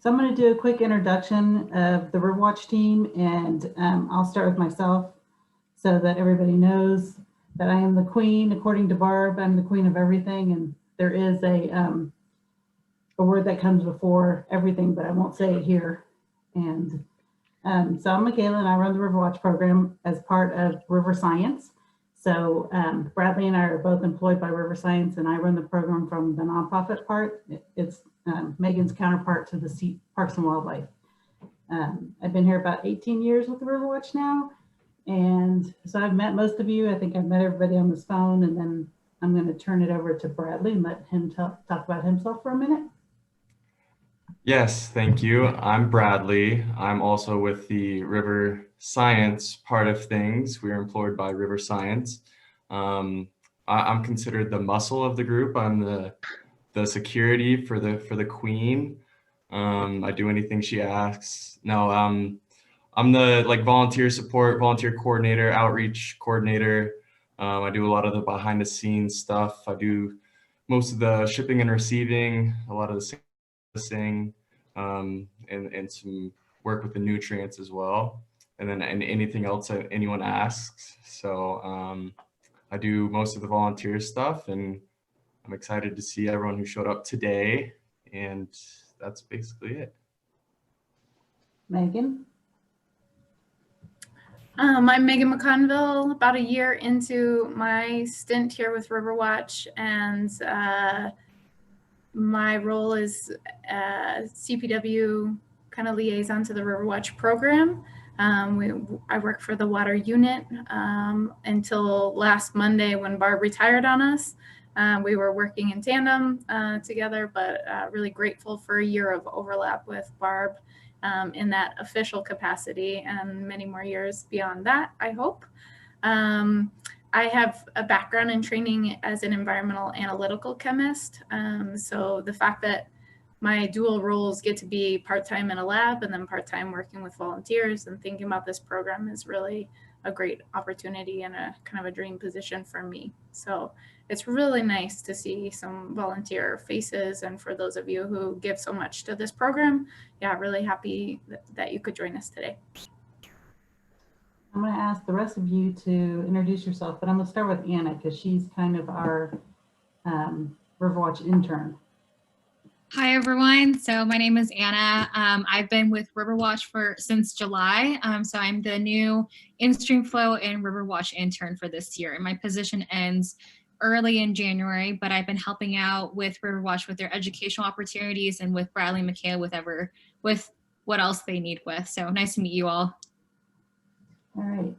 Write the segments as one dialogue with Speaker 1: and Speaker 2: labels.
Speaker 1: So I'm going to do a quick introduction of the Riverwatch team, and I'll start with myself so that everybody knows that I am the queen. According to Barb, I'm the queen of everything, and there is a word that comes before everything, but I won't say it here. And so I'm Michaela, and I run the Riverwatch program as part of River Science. So Bradley and I are both employed by River Science, and I run the program from the nonprofit part. It's Megan's counterpart to the Parks and Wildlife. I've been here about 18 years with the Riverwatch now, and so I've met most of you. I think I've met everybody on this phone, and then I'm going to turn it over to Bradley and let him talk about himself for a minute.
Speaker 2: Yes, thank you. I'm Bradley. I'm also with the River Science part of things. We're employed by River Science. I'm considered the muscle of the group. I'm the security for the queen. I do anything she asks. No, I'm the volunteer support, volunteer coordinator, outreach coordinator. I do a lot of the behind the scenes stuff. I do most of the shipping and receiving, a lot of the servicing, and some work with the nutrients as well. And then anything else that anyone asks. So I do most of the volunteer stuff, and I'm excited to see everyone who showed up today. And that's basically it.
Speaker 1: Megan?
Speaker 3: I'm Megan McConville, about a year into my stint here with Riverwatch, and my role is CPW kind of liaison to the Riverwatch program. I work for the water unit until last Monday when Barb retired on us. We were working in tandem together, but really grateful for a year of overlap with Barb in that official capacity, and many more years beyond that, I hope. I have a background in training as an environmental analytical chemist. So the fact that my dual roles get to be part-time in a lab and then part-time working with volunteers and thinking about this program is really a great opportunity and a kind of a dream position for me. So it's really nice to see some volunteer faces, and for those of you who give so much to this program, yeah, really happy that you could join us today.
Speaker 1: I'm going to ask the rest of you to introduce yourself, but I'm going to start with Anna because she's kind of our Riverwatch intern.
Speaker 4: Hi, everyone. So my name is Anna. I've been with Riverwatch since July. So I'm the new in-stream flow and Riverwatch intern for this year. And my position ends early in January, but I've been helping out with Riverwatch with their educational opportunities and with Bradley and Michaela with what else they need with. So nice to meet you all.
Speaker 1: All right.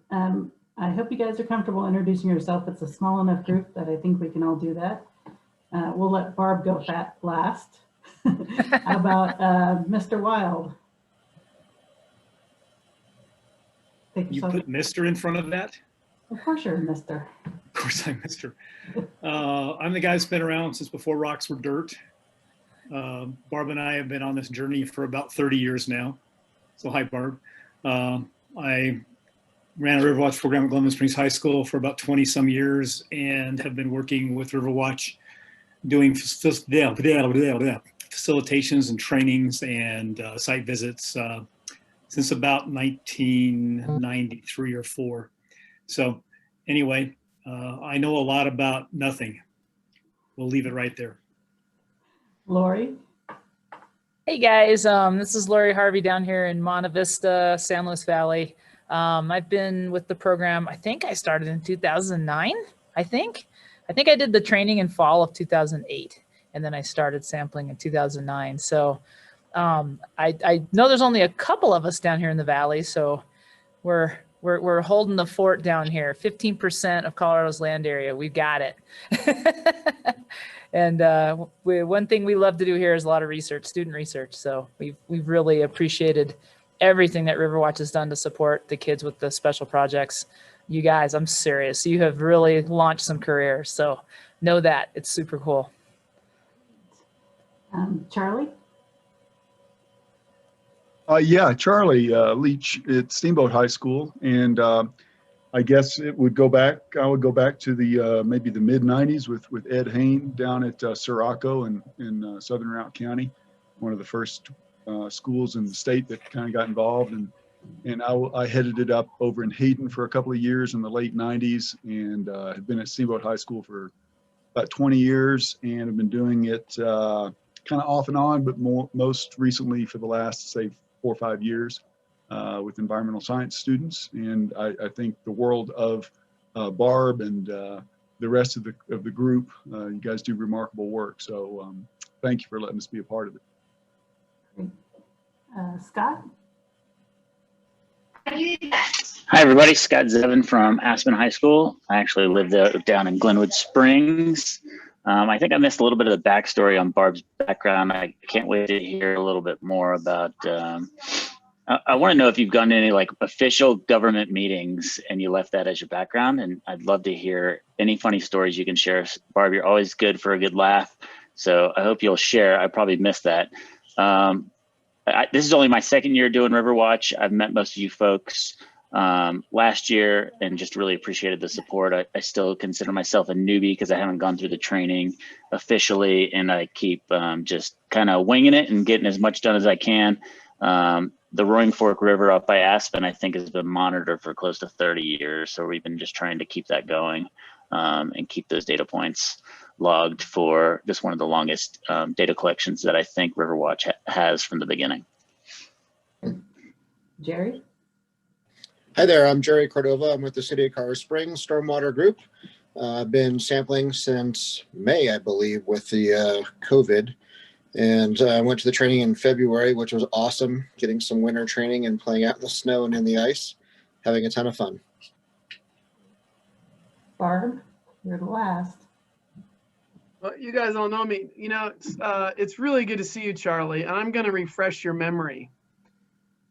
Speaker 1: I hope you guys are comfortable introducing yourself. It's a small enough group that I think we can all do that. We'll let Barb go last. How about Mr. Wild?
Speaker 5: You put Mr. in front of that?
Speaker 1: Of course you're Mr.
Speaker 5: Of course I'm Mr. I'm the guy that's been around since before rocks were dirt. Barb and I have been on this journey for about 30 years now. So hi, Barb. I ran a Riverwatch program at Glenwood Springs High School for about 20 some years and have been working with Riverwatch doing facilitations and trainings and site visits since about 1993 or 4. So anyway, I know a lot about nothing. We'll leave it right there.
Speaker 1: Lori?
Speaker 6: Hey guys, this is Lori Harvey down here in Monte Vista, San Luis Valley. I've been with the program, I think I started in 2009, I think I did the training in fall of 2008, and then I started sampling in 2009. So I know there's only a couple of us down here in the valley, so we're holding the fort down here. 15% of Colorado's land area, we've got it. And one thing we love to do here is a lot of research, student research. So we've really appreciated everything that Riverwatch has done to support the kids with the special projects. You guys, I'm serious. You have really launched some careers. So know that. It's super cool.
Speaker 1: Charlie?
Speaker 7: Yeah, Charlie Leach at Steamboat High School. And I guess it would go back, I would go back to the maybe the mid-90s with Ed Hain down at Sirocco in Southern Routt County, one of the first schools in the state that kind of got involved, and I headed it up over in Hayden for a couple of years in the late 90s, and have been at Steamboat High School for about 20 years, and have been doing it kind of off and on, but most recently for the last, say, 4 or 5 years with environmental science students. And I think the world of Barb and the rest of the group, you guys do remarkable work. So thank you for letting us be a part of it.
Speaker 1: Scott?
Speaker 8: Hi, everybody. Scott Zevin from Aspen High School. I actually live down in Glenwood Springs. I think I missed a little bit of the backstory on Barb's background. I can't wait to hear a little bit more about. I want to know if you've gone to any like official government meetings and you left that as your background. And I'd love to hear any funny stories you can share. Barb, you're always good for a good laugh. So I hope you'll share. I probably missed that. This is only my second year doing Riverwatch. I've met most of you folks last year and just really appreciated the support. I still consider myself a newbie because I haven't gone through the training officially, and I keep just kind of winging it and getting as much done as I can. The Roaring Fork River up by Aspen, I think, has been monitored for close to 30 years. So we've been just trying to keep that going and keep those data points logged for just one of the longest data collections that I think Riverwatch has from the beginning.
Speaker 1: Jerry?
Speaker 9: Hi there, I'm Jerry Cordova. I'm with the City of Colorado Springs Stormwater Group. I've been sampling since May, I believe, with the COVID. And I went to the training in February, which was awesome, getting some winter training and playing out in the snow and in the ice, having a ton of fun.
Speaker 1: Barb, you're the last.
Speaker 10: Well, you guys all know me. You know, it's really good to see you, Charlie, and I'm going to refresh your memory.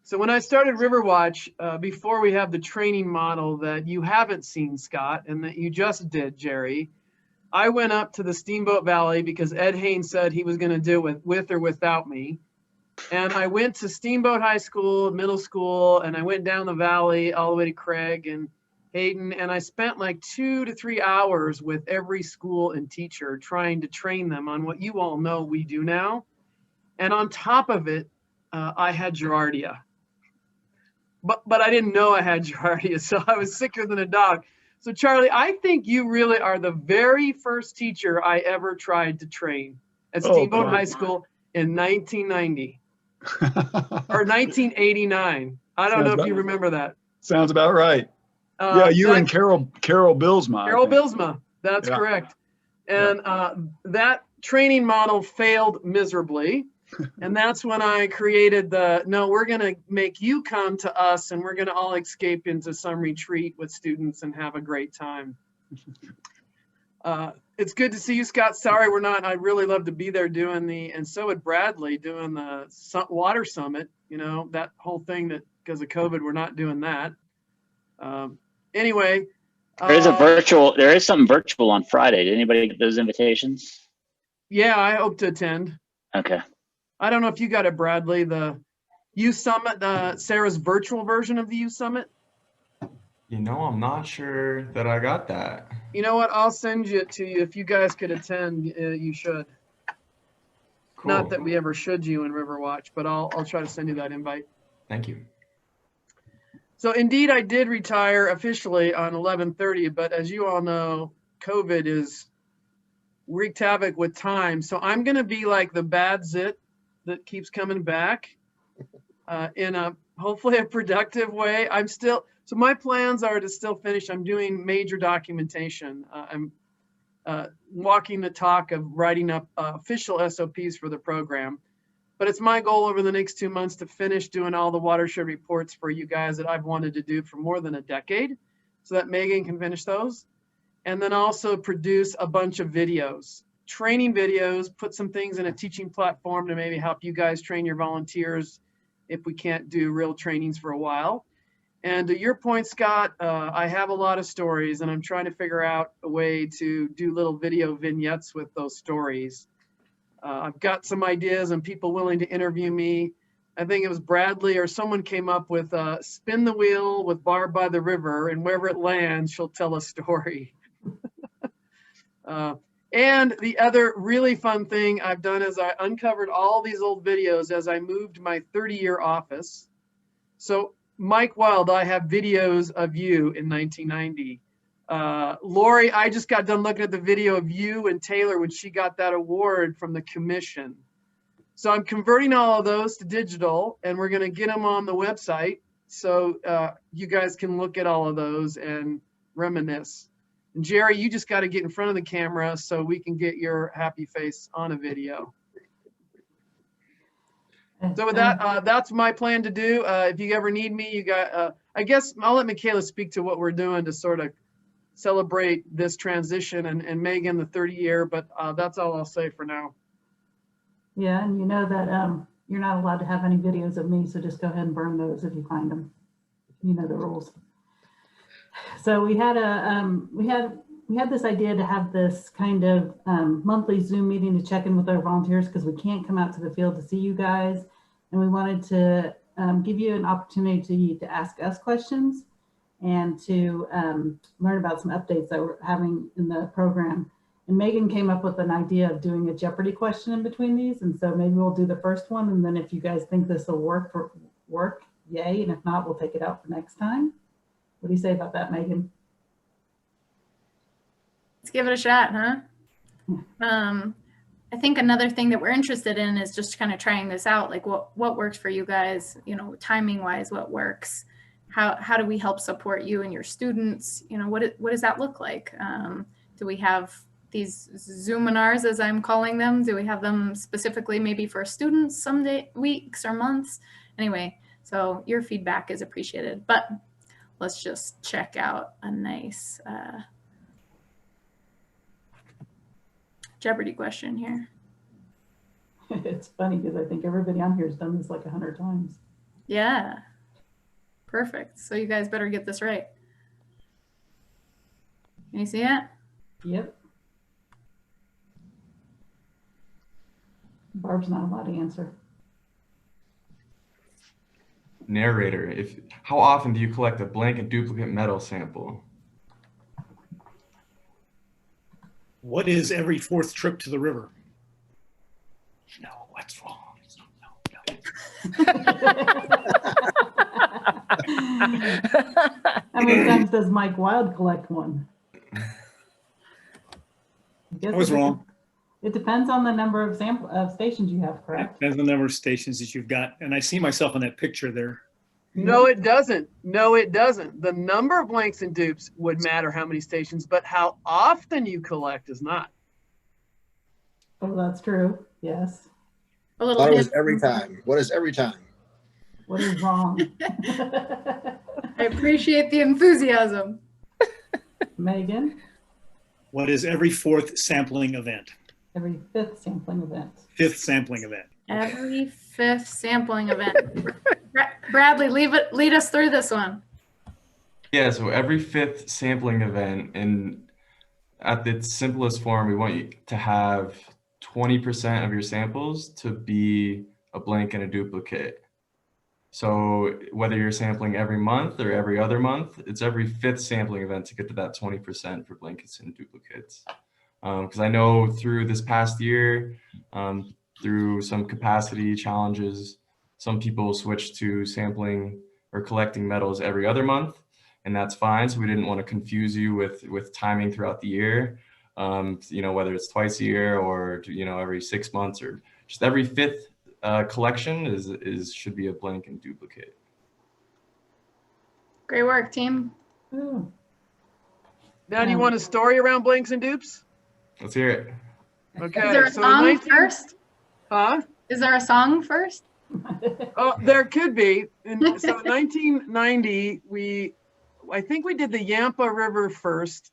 Speaker 10: So when I started Riverwatch, before we have the training model that you haven't seen, Scott, and that you just did, Jerry, I went up to the Steamboat Valley because Ed Haynes said he was going to do it with or without me. And I went to Steamboat High School, middle school, and I went down the valley all the way to Craig and Hayden, and I spent like 2 to 3 hours with every school and teacher trying to train them on what you all know we do now. And on top of it, I had Giardia. But I didn't know I had Giardia, so I was sicker than a dog. So Charlie, I think you really are the very first teacher I ever tried to train at Steamboat High School in 1990 or 1989. I don't know if you remember that.
Speaker 7: Sounds about right. Yeah, you and Carol Bilsma.
Speaker 10: Carol Bilsma, that's correct. And that training model failed miserably. And that's when I created no, we're going to make you come to us and we're going to all escape into some retreat with students and have a great time. It's good to see you, Scott. Sorry, we're not. I'd really love to be there doing and so would Bradley doing the water summit, you know, that whole thing that because of COVID, we're not doing that. Anyway.
Speaker 8: There is something virtual on Friday. Did anybody get those invitations?
Speaker 10: Yeah, I hope to attend.
Speaker 8: Okay.
Speaker 10: I don't know if you got it, Bradley, the U Summit, Sarah's virtual version of the U Summit.
Speaker 2: You know, I'm not sure that I got that.
Speaker 10: You know what? I'll send it to you. If you guys could attend, you should. Cool. Not that we ever should you in Riverwatch, but I'll try to send you that invite.
Speaker 2: Thank you.
Speaker 10: So indeed, I did retire officially on 11/30, but as you all know, COVID is wreaked havoc with time. So I'm going to be like the bad zit that keeps coming back in a hopefully a productive way. So my plans are to still finish. I'm doing major documentation. I'm walking the talk of writing up official SOPs for the program. But it's my goal over the next 2 months to finish doing all the watershed reports for you guys that I've wanted to do for more than a decade so that Megan can finish those. And then also produce a bunch of videos, training videos, put some things in a teaching platform to maybe help you guys train your volunteers if we can't do real trainings for a while. And to your point, Scott, I have a lot of stories and I'm trying to figure out a way to do little video vignettes with those stories. I've got some ideas and people willing to interview me. I think it was Bradley or someone came up with spin the wheel with Barb by the river and wherever it lands, she'll tell a story. And the other really fun thing I've done is I uncovered all these old videos as I moved my 30-year office. So Mike Wild, I have videos of you in 1990. Lori, I just got done looking at the video of you and Taylor when she got that award from the commission. So I'm converting all of those to digital, and we're going to get them on the website. So you guys can look at all of those and reminisce. And Jerry, you just got to get in front of the camera so we can get your happy face on a video. So with that, that's my plan to do. If you ever need me, you got, I guess I'll let Michaela speak to what we're doing to sort of celebrate this transition and Megan the 30-year, but that's all I'll say for now.
Speaker 1: Yeah, and you know that you're not allowed to have any videos of me, so just go ahead and burn those if you find them. You know the rules. So we had this idea to have this kind of monthly Zoom meeting to check in with our volunteers because we can't come out to the field to see you guys, and we wanted to give you an opportunity to ask us questions and to learn about some updates that we're having in the program. And Megan came up with an idea of doing a Jeopardy question in between these, and so maybe we'll do the first one, and then if you guys think this will work, yay, and if not, we'll take it out for next time. What do you say about that, Megan?
Speaker 3: Let's give it a shot, huh? I think another thing that we're interested in is just kind of trying this out, like what works for you guys, you know, timing wise, what works, how do we help support you and your students, you know, what does that look like? Do we have these Zoominars, as I'm calling them? Do we have them specifically maybe for students some weeks or months? Anyway, so your feedback is appreciated, but let's just check out a nice Jeopardy question here.
Speaker 1: It's funny because I think everybody on here has done this like 100 times.
Speaker 3: Yeah, perfect. So you guys better get this right. Can you see it?
Speaker 1: Yep. Barb's not allowed to answer.
Speaker 2: Narrator, how often do you collect a blank and duplicate metal sample?
Speaker 5: What is every fourth trip to the river? No, that's wrong.
Speaker 1: How many times does Mike Wild collect one?
Speaker 5: I was wrong.
Speaker 1: It depends on the number of stations you have,
Speaker 5: It
Speaker 1: correct?
Speaker 5: depends on the number of stations that you've got. And I see myself in that picture there.
Speaker 10: No, it doesn't. No, it doesn't. The number of blanks and dupes would matter how many stations, but how often you collect is not.
Speaker 1: Oh, that's true. Yes.
Speaker 3: A
Speaker 9: I
Speaker 3: little
Speaker 9: thought it was
Speaker 3: hint.
Speaker 9: every time. What is every time?
Speaker 1: What is wrong?
Speaker 3: I appreciate the enthusiasm.
Speaker 1: Megan,
Speaker 5: What is every fourth sampling event?
Speaker 1: every 5th sampling event.
Speaker 5: Fifth sampling event.
Speaker 3: Every 5th sampling event. Bradley, lead us through this one.
Speaker 2: Yeah, so every 5th sampling event, and at its simplest form, we want you to have 20% of your samples to be a blank and a duplicate. So whether you're sampling every month or every other month, it's every 5th sampling event to get to that 20% for blankets and duplicates. Because I know through this past year, through some capacity challenges, some people switched to sampling or collecting metals every other month, and that's fine. So we didn't want to confuse you with timing throughout the year. You know, whether it's twice a year or, you know, every 6 months or just every 5th collection should be a blank and duplicate.
Speaker 3: Great work, team.
Speaker 1: Ooh.
Speaker 10: Now, do you want a story around blanks and dupes?
Speaker 2: Let's hear it.
Speaker 10: Okay.
Speaker 3: Is there a
Speaker 10: so
Speaker 3: song
Speaker 10: 19
Speaker 3: first?
Speaker 10: Huh?
Speaker 3: Is there a song first?
Speaker 10: Oh, there could be. And so 1990, I think we did the Yampa River first.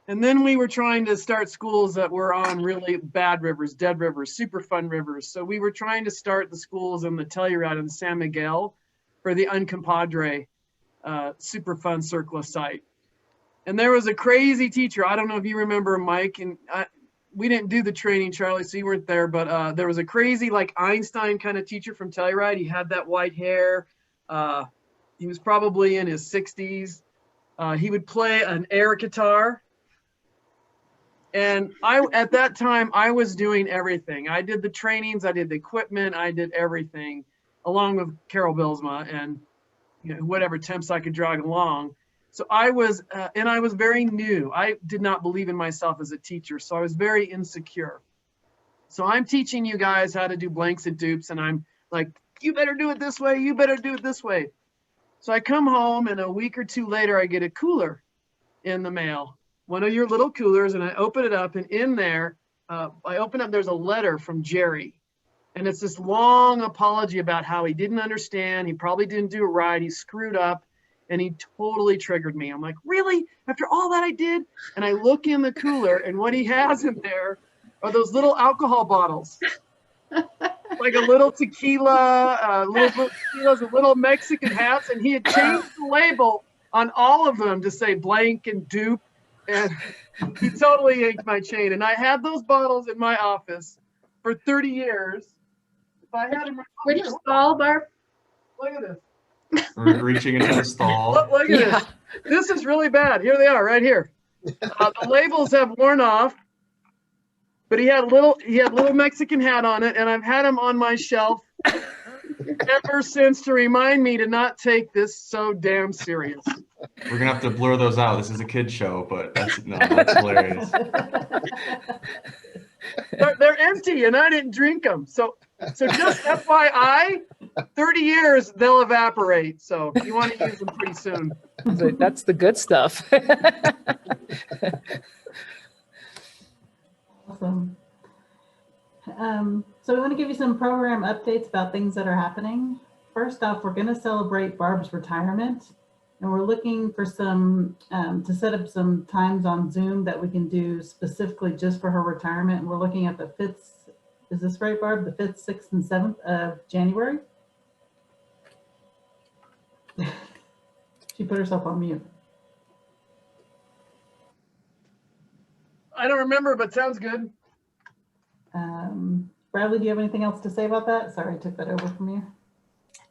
Speaker 10: And then we were trying to start schools that were on really bad rivers, dead rivers, super fun rivers. So we were trying to start the schools in the Telluride and San Miguel for the Uncompadre super fun Circla site. And there was a crazy teacher. I don't know if you remember Mike, and we didn't do the training, Charlie, so you weren't there, but there was a crazy like Einstein kind of teacher from Telluride. He had that white hair. He was probably in his 60s. He would play an air guitar. And at that time, I was doing everything. I did the trainings, I did the equipment, I did everything, along with Carol Bilsma and whatever temps I could drag along. So I was, and I was very new. I did not believe in myself as a teacher, so I was very insecure. So I'm teaching you guys how to do blanks and dupes, and I'm like, you better do it this way, you better do it this way. So I come home, and a week or two later, I get a cooler in the mail, one of your little coolers, and I open it up, and in there, there's a letter from Jerry. And it's this long apology about how he didn't understand, he probably didn't do it right, he screwed up, and he totally triggered me. I'm like, really? After all that I did? And I look in the cooler, and what he has in there are those little alcohol bottles. Like a little tequila, little tequilas, a little Mexican hats, and he had changed the label on all of them to say blank and dupe, and he totally yanked my chain. And I had those bottles in my office for 30 years. If I had them,
Speaker 3: Which stall, Barb?
Speaker 10: look at this.
Speaker 2: We're reaching into the stall.
Speaker 10: Look at this. This is really bad. Here they are, right here. The labels have worn off, but he had a little Mexican hat on it, and I've had him on my shelf ever since to remind me to not take this so damn serious.
Speaker 2: We're gonna have to blur those out. This is a kid show, but that's hilarious.
Speaker 10: They're empty, and I didn't drink them. So just FYI, 30 years they'll evaporate. So you want to use them pretty soon.
Speaker 6: That's the good stuff.
Speaker 1: Awesome. So we want to give you some program updates about things that are happening. First off, we're going to celebrate Barb's retirement, and we're looking for some to set up some times on Zoom that we can do specifically just for her retirement. And we're looking at the 5th, is this right, Barb? The 5th, 6th, and 7th of January. She put herself on mute.
Speaker 10: I don't remember, but sounds good.
Speaker 1: Bradley, do you have anything else to say about that? Sorry, I took that over from you.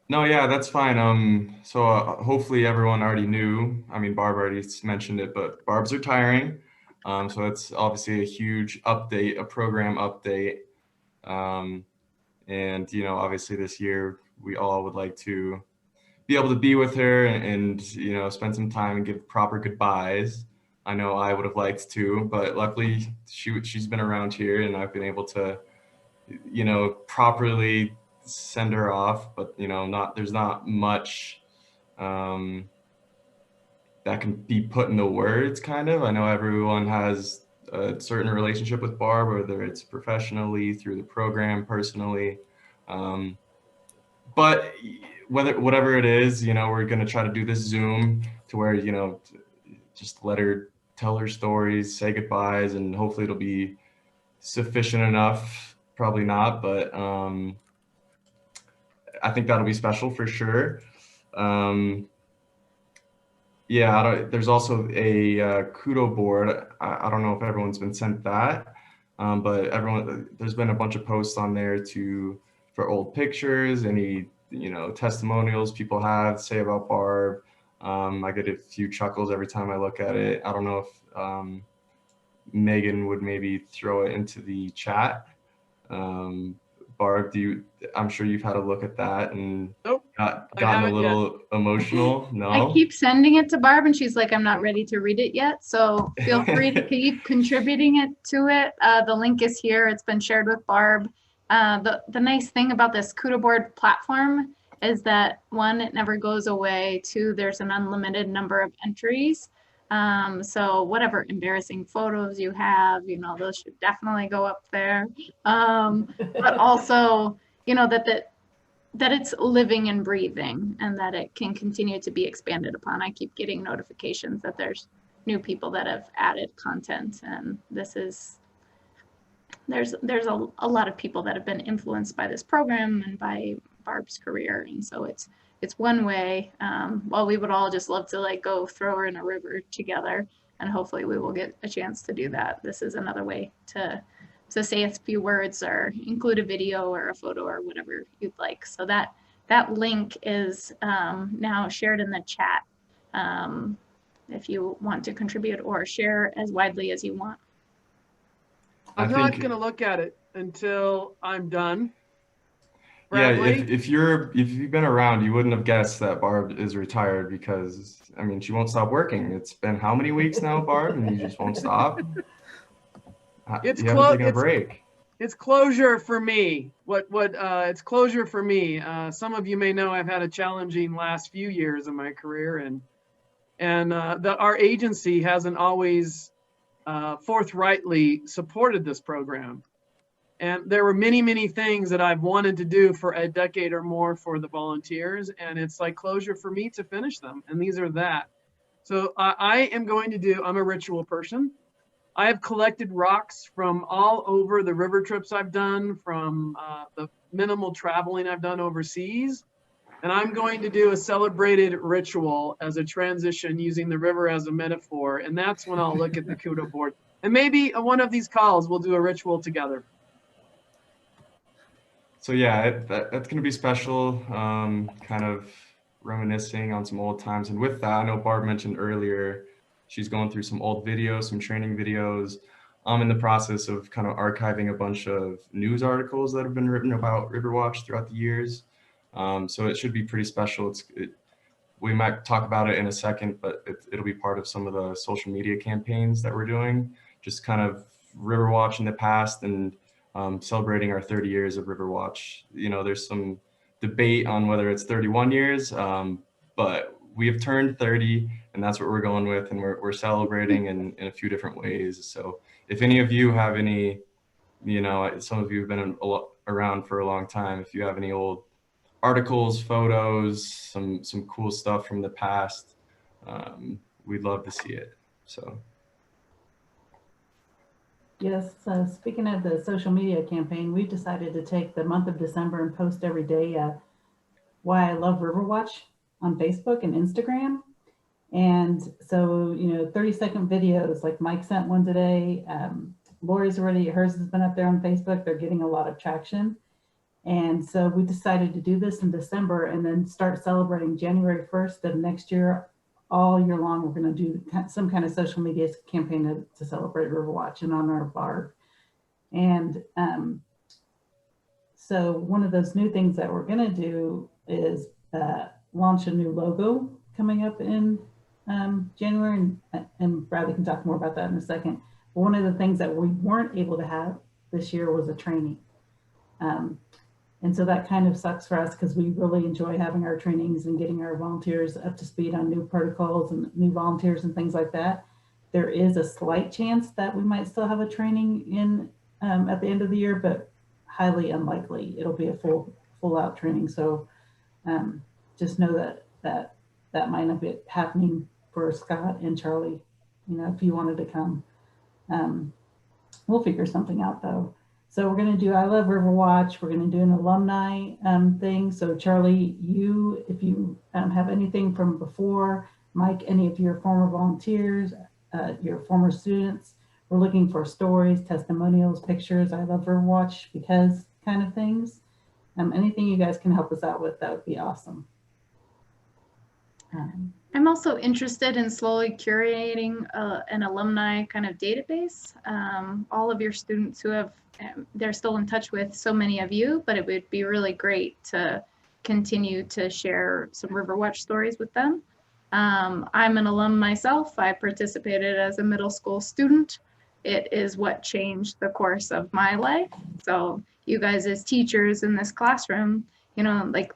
Speaker 2: No, yeah, that's fine. So hopefully everyone already knew. I mean, Barb already mentioned it, but Barb's retiring. So that's obviously a huge update, a program update. And, obviously this year we all would like to be able to be with her and spend some time and give proper goodbyes. I know I would have liked to, but luckily she's been around here and I've been able to, properly send her off, but there's not much that can be put into words, kind of. I know everyone has a certain relationship with Barb, whether it's professionally, through the program, personally. But whatever it is, we're going to try to do this Zoom to where, just let her tell her stories, say goodbyes, and hopefully it'll be sufficient enough. Probably not, but I think that'll be special for sure. There's also a kudo board. I don't know if everyone's been sent that, but there's been a bunch of posts on there for old pictures, any testimonials people have say about Barb. I get a few chuckles every time I look at it. I don't know if Megan would maybe throw it into the chat. Barb, I'm sure you've had a look at that and gotten a little emotional. No?
Speaker 3: I keep sending it to Barb and she's like, I'm not ready to read it yet. So feel free to keep contributing it to it. The link is here. It's been shared with Barb. The nice thing about this kudo board platform is that 1, it never goes away. 2, there's an unlimited number of entries. So whatever embarrassing photos you have, those should definitely go up there. But also, that it's living and breathing and that it can continue to be expanded upon. I keep getting notifications that there's new people that have added content, and there's a lot of people that have been influenced by this program and by Barb's career. And so it's one way. While we would all just love to go throw her in a river together, and hopefully we will get a chance to do that. This is another way to say a few words or include a video or a photo or whatever you'd like. So that link is now shared in the chat if you want to contribute or share as widely as you want.
Speaker 10: I'm
Speaker 2: I
Speaker 10: not
Speaker 2: think,
Speaker 10: going to look at it until I'm done.
Speaker 2: yeah,
Speaker 10: Bradley?
Speaker 2: if you've been around, you wouldn't have guessed that Barb is retired because, I mean, she won't stop working. It's been how many weeks now, Barb, and you just won't stop?
Speaker 10: It's
Speaker 2: You haven't taken a break.
Speaker 10: It's closure for me. It's closure for me. Some of you may know I've had a challenging last few years of my career, and our agency hasn't always forthrightly supported this program. And there were many, many things that I've wanted to do for a decade or more for the volunteers, and it's like closure for me to finish them. And these are that. So I am going to do, I'm a ritual person. I have collected rocks from all over the river trips I've done, from the minimal traveling I've done overseas. And I'm going to do a celebrated ritual as a transition using the river as a metaphor. And that's when I'll look at the kudo board. And maybe one of these calls we'll do a ritual together.
Speaker 2: So yeah, that's going to be special, kind of reminiscing on some old times. And with that, I know Barb mentioned earlier, she's going through some old videos, some training videos. I'm in the process of kind of archiving a bunch of news articles that have been written about Riverwatch throughout the years. So it should be pretty special. We might talk about it in a second, but it'll be part of some of the social media campaigns that we're doing, just kind of Riverwatch in the past and celebrating our 30 years of Riverwatch. You know, there's some debate on whether it's 31 years, but we have turned 30, and that's what we're going with, and we're celebrating in a few different ways. So if any of you have any, you know, some of you have been around for a long time, if you have any old articles, photos, some cool stuff from the past, we'd love to see it. So.
Speaker 1: Yes, speaking of the social media campaign, we've decided to take the month of December and post every day why I love Riverwatch on Facebook and Instagram. And so, you know, 30-second videos, like Mike sent one today. Lori's hers has been up there on Facebook. They're getting a lot of traction. And so we decided to do this in December and then start celebrating January 1st of next year. All year long, we're going to do some kind of social media campaign to celebrate Riverwatch and honor Barb. And so one of those new things that we're going to do is launch a new logo coming up in January, and Bradley can talk more about that in a second. But one of the things that we weren't able to have this year was a training. And so that kind of sucks for us because we really enjoy having our trainings and getting our volunteers up to speed on new protocols and new volunteers and things like that. There is a slight chance that we might still have a training in at the end of the year, but highly unlikely. It'll be a full out training. So just know that might not be happening for Scott and Charlie, you know, if you wanted to come. We'll figure something out though. So we're going to do I Love Riverwatch. We're going to do an alumni thing. So Charlie, if you have anything from before, Mike, any of your former volunteers, your former students, we're looking for stories, testimonials, pictures, I Love Riverwatch because kind of things. Anything you guys can help us out with, that would be awesome.
Speaker 3: I'm also interested in slowly curating an alumni kind of database. All of your students who they're still in touch with so many of you, but it would be really great to continue to share some Riverwatch stories with them. I'm an alum myself. I participated as a middle school student. It is what changed the course of my life. So you guys as teachers in this classroom, you know, like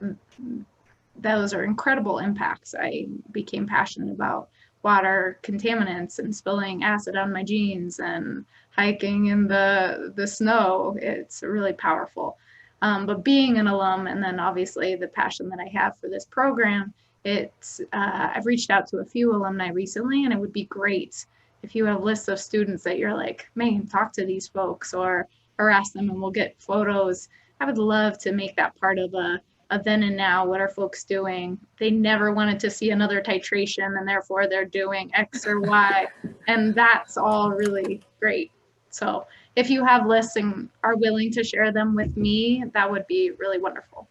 Speaker 3: those are incredible impacts. I became passionate about water contaminants and spilling acid on my jeans and hiking in the snow. It's really powerful. But being an alum, and then obviously the passion that I have for this program, I've reached out to a few alumni recently, and it would be great if you have lists of students that you're like, man, talk to these folks or harass them and we'll get photos. I would love to make that part of a then and now. What are folks doing? They never wanted to see another titration and therefore they're doing X or Y. And that's all really great. So if you have lists and are willing to share them with me, that would be really wonderful.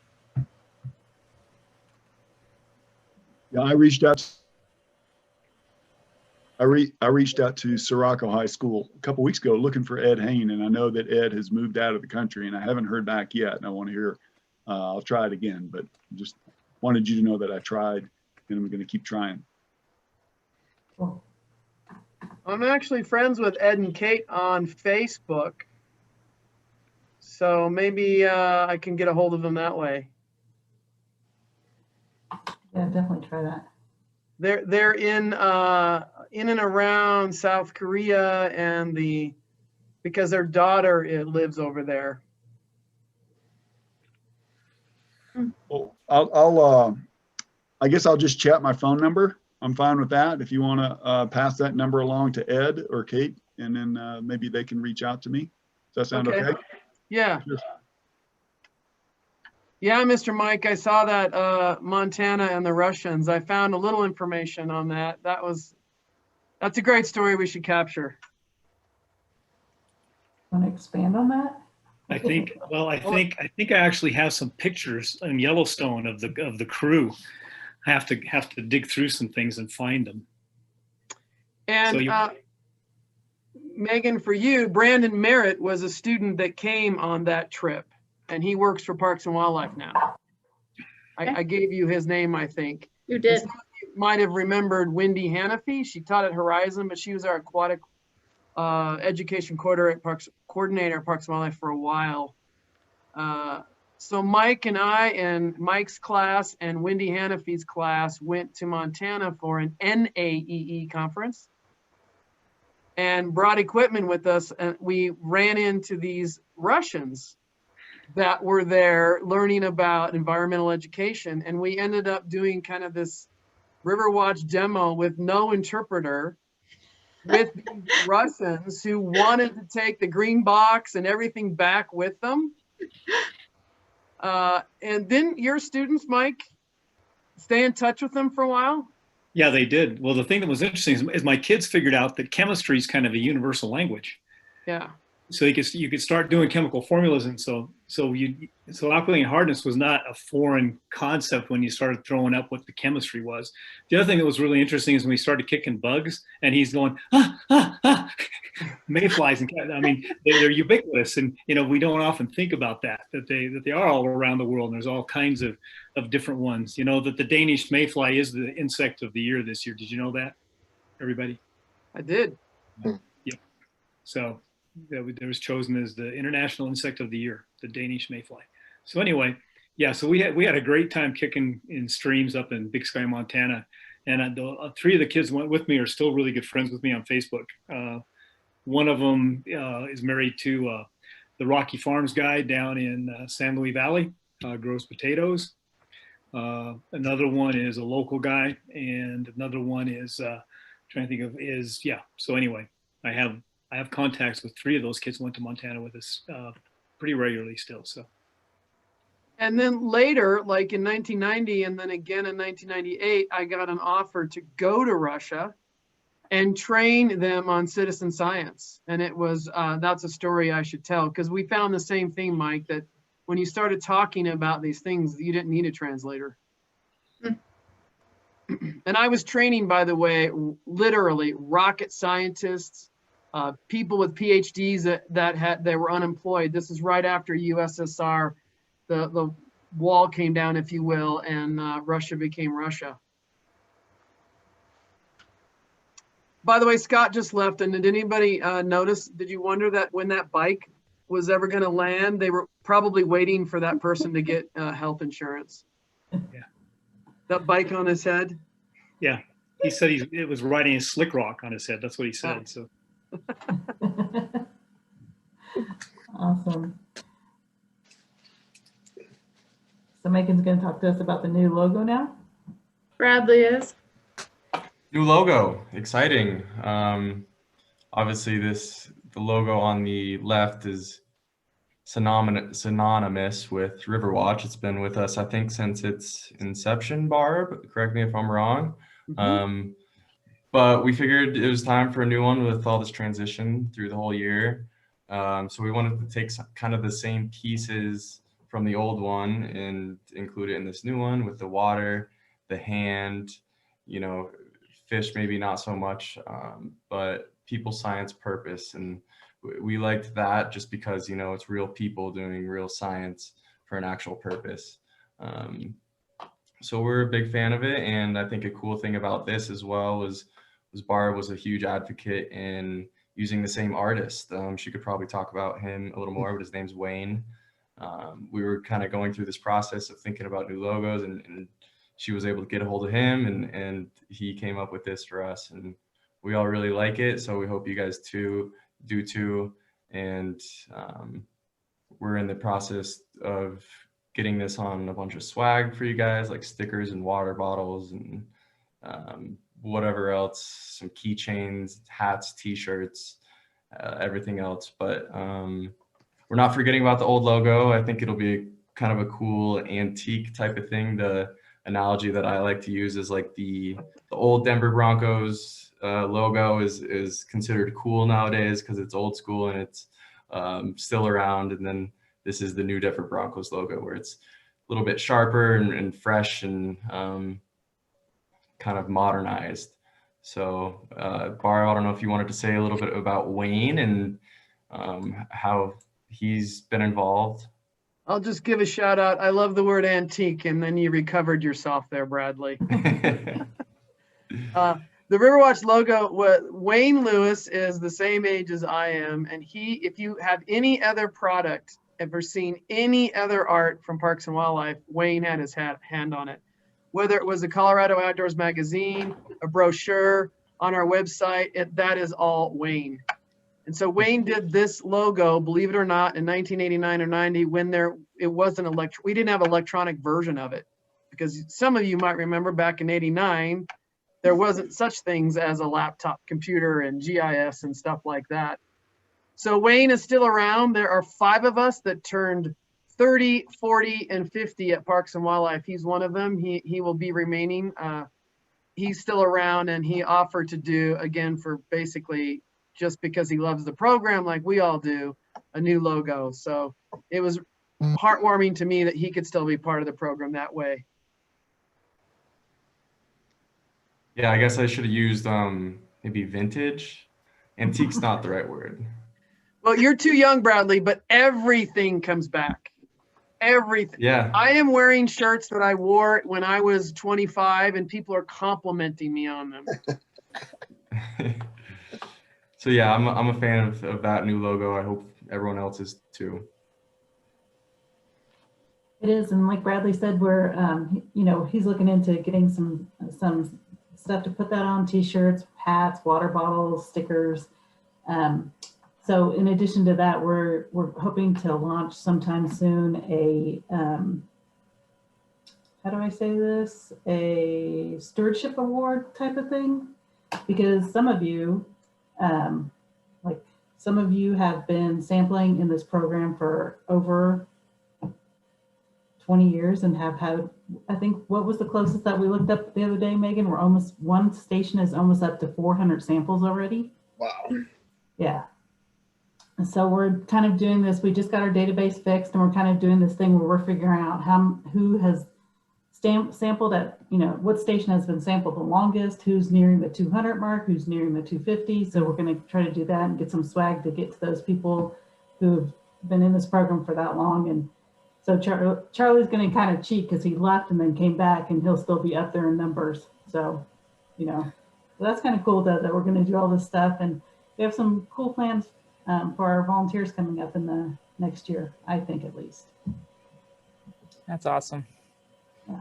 Speaker 7: Yeah, I reached out I reached out to Sirocco High School a couple weeks ago looking for Ed Hain, and I know that Ed has moved out of the country, and I haven't heard back yet. And I want to hear. I'll try it again, but just wanted you to know that I tried, and I'm going to keep trying.
Speaker 1: Cool.
Speaker 10: I'm actually friends with Ed and Kate on Facebook, so maybe I can get a hold of them that way.
Speaker 1: Yeah, definitely try that.
Speaker 10: They're in and around South Korea, and because their daughter lives over there.
Speaker 7: Well, I guess I'll just chat my phone number. I'm fine with that. If you want to pass that number along to Ed or Kate, and then maybe they can reach out to me. Does that sound okay?
Speaker 10: Yeah.
Speaker 7: Sure.
Speaker 10: Yeah, Mr. Mike, I saw that Montana and the Russians. I found a little information on that. That's a great story we should capture.
Speaker 1: Want to expand on that?
Speaker 5: I think I actually have some pictures in Yellowstone of the crew. I have to dig through some things and find them.
Speaker 10: And
Speaker 5: So
Speaker 10: Megan, for you, Brandon Merritt was a student that came on that trip, and he works for Parks and Wildlife now. I gave you his name, I think.
Speaker 3: You did.
Speaker 10: You might have remembered Wendy Hannafy. She taught at Horizon, but she was our aquatic education coordinator at Parks and Wildlife for a while. So Mike and I and Mike's class and Wendy Hannafy's class went to Montana for an NAEE conference and brought equipment with us. And we ran into these Russians that were there learning about environmental education. And we ended up doing kind of this Riverwatch demo with no interpreter with these Russians who wanted to take the green box and everything back with them. And didn't your students, Mike, stay in touch with them for a while?
Speaker 5: yeah, they did. Well, the thing that was interesting is my kids figured out that chemistry is kind of a universal language.
Speaker 10: Yeah.
Speaker 5: So you could start doing chemical formulas, and so alkaline hardness was not a foreign concept when you started throwing up what the chemistry was. The other thing that was really interesting is when we started kicking bugs, and he's going mayflies, and I mean they're ubiquitous, and we don't often think about that they are all around the world, and there's all kinds of different ones. That the Danish mayfly is the insect of the year this year. Did you know that, everybody?
Speaker 10: I did.
Speaker 5: Yeah. So. That was chosen as the international insect of the year, the Danish mayfly. So anyway, yeah, so we had a great time kicking in streams up in Big Sky, Montana, and three of the kids went with me are still really good friends with me on Facebook. One of them is married to the Rocky Farms guy down in San Luis Valley, grows potatoes. Another one is a local guy, and another one is So anyway, I have contacts with three of those kids who went to Montana with us pretty regularly still. So.
Speaker 10: And then later, like in 1990, and then again in 1998, I got an offer to go to Russia and train them on citizen science. And it was, that's a story I should tell, because we found the same thing, Mike, that when you started talking about these things, you didn't need a translator. And I was training, by the way, literally rocket scientists, people with PhDs that were unemployed. This is right after USSR, the wall came down, if you will, and Russia became Russia. By the way, Scott just left, and did anybody notice, did you wonder that when that bike was ever going to land, they were probably waiting for that person to get health insurance?
Speaker 5: Yeah.
Speaker 10: That bike on his head?
Speaker 5: Yeah. He said it was riding a slick rock on his head. That's what he said.
Speaker 10: Oh.
Speaker 5: So.
Speaker 1: Awesome. So Megan's going to talk to us about the new logo now.
Speaker 3: Bradley is.
Speaker 2: New logo, exciting. Obviously the logo on the left is synonymous with Riverwatch. It's been with us, I think, since its inception, Barb. Correct me if I'm wrong. Mm-hmm. But we figured it was time for a new one with all this transition through the whole year. So we wanted to take kind of the same pieces from the old one and include it in this new one with the water, the hand, fish maybe not so much, but people, science, purpose. And we liked that just because, you know, it's real people doing real science for an actual purpose. So we're a big fan of it. And I think a cool thing about this as well was Barb was a huge advocate in using the same artist. She could probably talk about him a little more, but his name's Wayne. We were kind of going through this process of thinking about new logos, and she was able to get a hold of him, and he came up with this for us, and we all really like it. So we hope you guys do too. And we're in the process of getting this on a bunch of swag for you guys, like stickers and water bottles and whatever else, some keychains, hats, t-shirts, everything else. But we're not forgetting about the old logo. I think it'll be kind of a cool antique type of thing. The analogy that I like to use is like the old Denver Broncos logo is considered cool nowadays because it's old school and it's still around. And then this is the new Denver Broncos logo, where it's a little bit sharper and fresh and kind of modernized. So Barb, I don't know if you wanted to say a little bit about Wayne and how he's been involved.
Speaker 10: I'll just give a shout out. I love the word antique, and then you recovered yourself there, Bradley. The Riverwatch logo, Wayne Lewis is the same age as I am. And if you have any other product, ever seen any other art from Parks and Wildlife, Wayne had his hand on it. Whether it was a Colorado Outdoors magazine, a brochure on our website, that is all Wayne. And so Wayne did this logo, believe it or not, in 1989 or 90 when it wasn't we didn't have an electronic version of it. Because some of you might remember back in 89, there wasn't such things as a laptop computer and GIS and stuff like that. So Wayne is still around. There are 5 of us that turned 30, 40, and 50 at Parks and Wildlife. He's one of them. He will be remaining. He's still around, and he offered to do, again, for basically just because he loves the program like we all do, a new logo. So it was heartwarming to me that he could still be part of the program that way.
Speaker 2: Yeah, I guess I should have used maybe vintage. Antique's not the right word.
Speaker 10: Well, you're too young, Bradley, but everything comes back. Everything.
Speaker 2: Yeah.
Speaker 10: I am wearing shirts that I wore when I was 25, and people are complimenting me on them.
Speaker 2: So yeah, I'm a fan of that new logo. I hope everyone else is too.
Speaker 1: It is, and like Bradley said, we're you know, he's looking into getting some stuff to put that on: t-shirts, hats, water bottles, stickers. So in addition to that, we're hoping to launch sometime soon a how do I say this? A stewardship award type of thing, because some of you have been sampling in this program for over 20 years and have had, I think, what was the closest that we looked up the other day, Megan? We're almost, one station is almost up to 400 samples already.
Speaker 9: Wow.
Speaker 1: Yeah. And so we're kind of doing this. We just got our database fixed, and we're kind of doing this thing where we're figuring out who has sampled at, you know, what station has been sampled the longest, who's nearing the 200 mark, who's nearing the 250. So we're going to try to do that and get some swag to get to those people who've been in this program for that long. And so Charlie's going to kind of cheat because he left and then came back, and he'll still be up there in numbers. So, you know, so that's kind of cool that we're going to do all this stuff. And we have some cool plans for our volunteers coming up in the next year, I think, at least.
Speaker 6: That's awesome.
Speaker 1: Yeah.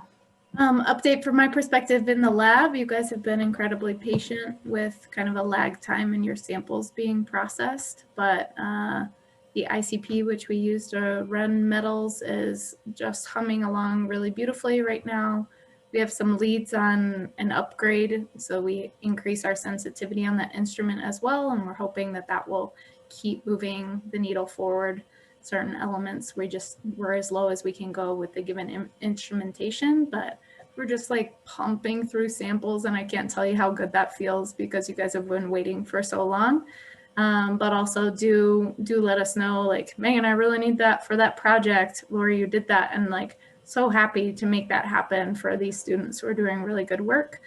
Speaker 3: Update from my perspective in the lab, you guys have been incredibly patient with kind of a lag time in your samples being processed, but the ICP, which we use to run metals, is just humming along really beautifully right now. We have some leads on an upgrade, so we increase our sensitivity on that instrument as well, and we're hoping that that will keep moving the needle forward. Certain elements we're as low as we can go with the given instrumentation, but we're just like pumping through samples, and I can't tell you how good that feels because you guys have been waiting for so long. But also do let us know, like, Megan, I really need that for that project. Lori, you did that, and like so happy to make that happen for these students who are doing really good work.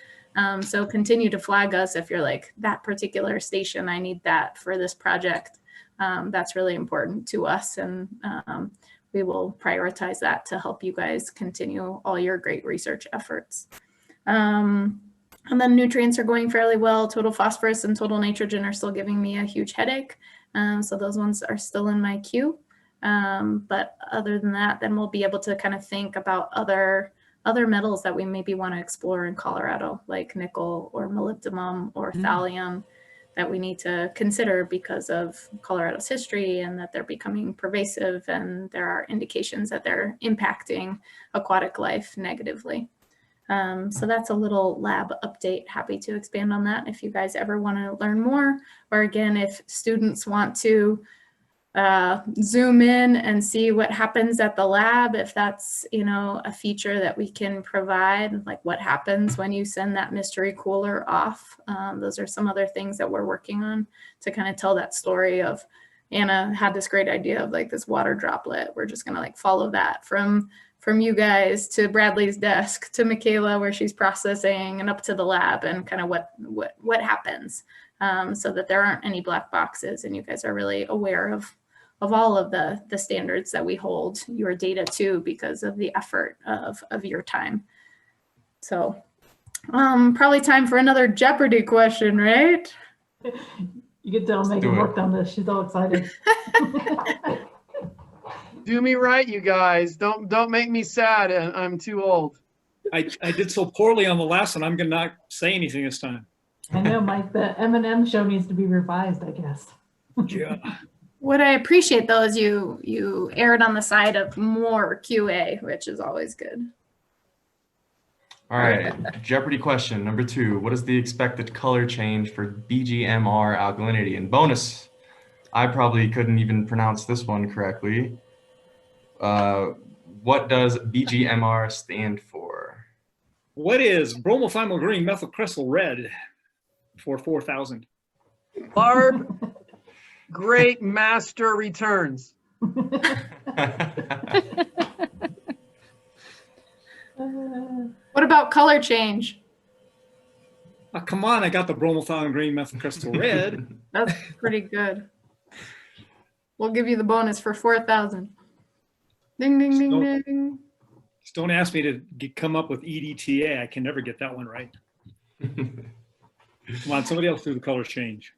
Speaker 3: So continue to flag us if you're like, that particular station, I need that for this project. That's really important to us, and we will prioritize that to help you guys continue all your great research efforts. And then nutrients are going fairly well. Total phosphorus and total nitrogen are still giving me a huge headache. So those ones are still in my queue. But other than that, then we'll be able to kind of think about other metals that we maybe want to explore in Colorado, like nickel or molybdenum or thallium, that we need to consider because of Colorado's history and that they're becoming pervasive, and there are indications that they're impacting aquatic life negatively. So that's a little lab update. Happy to expand on that if you guys ever want to learn more, or again, if students want to zoom in and see what happens at the lab, if that's, you know, a feature that we can provide, like what happens when you send that mystery cooler off. Those are some other things that we're working on to kind of tell that story of Anna had this great idea of like this water droplet. We're just going to like follow that from you guys to Bradley's desk to Michaela where she's processing and up to the lab, and kind of what happens, so that there aren't any black boxes and you guys are really aware of all of the standards that we hold your data to because of the effort of your time. So probably time for another Jeopardy question, right?
Speaker 1: You can tell Megan worked on this. She's all excited.
Speaker 10: Do me right, you guys. Don't make me sad. I'm too old.
Speaker 5: I did so poorly on the last one. I'm gonna not say anything this time.
Speaker 1: I know, Mike. The M&M show needs to be revised, I guess.
Speaker 5: Yeah.
Speaker 3: What I appreciate though is you erred on the side of more QA, which is always good.
Speaker 2: All right, Jeopardy question number 2. What is the expected color change for BGMR alkalinity? And bonus, I probably couldn't even pronounce this one correctly. What does BGMR stand for?
Speaker 5: What is bromophenol green methylcrystal red for 4,000?
Speaker 10: Barb, great master returns.
Speaker 3: What about color change?
Speaker 5: Oh, come on, I got the bromophenol green methylcrystal red.
Speaker 3: That's pretty good. We'll give you the bonus for 4,000. Ding, ding, ding, ding.
Speaker 5: Just don't ask me to come up with EDTA. I can never get that one right. Come on, somebody else do the color change.